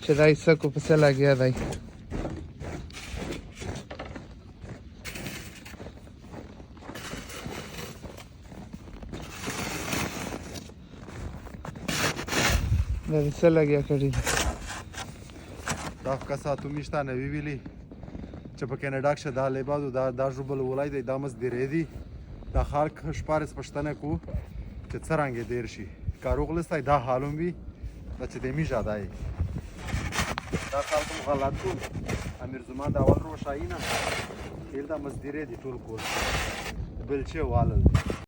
چې دا یې سکو پسې لګیا دی. دا دې څه لګیا کړي دي؟ دا کسا تو میشتانه ویلی چې په کینیډا کې دا لیبادو دا ژوبل ولای دی دا مس دیری دی دا خلک شپارس پښتنه کو چې څرنګه دیر شي کاروغ لستای دا حالوم وی دا چې دمی جادای دا خلک غلط کو امیر زمان دا اول روشاینا هیل دا مس دیری دی ټول کول بل چې والل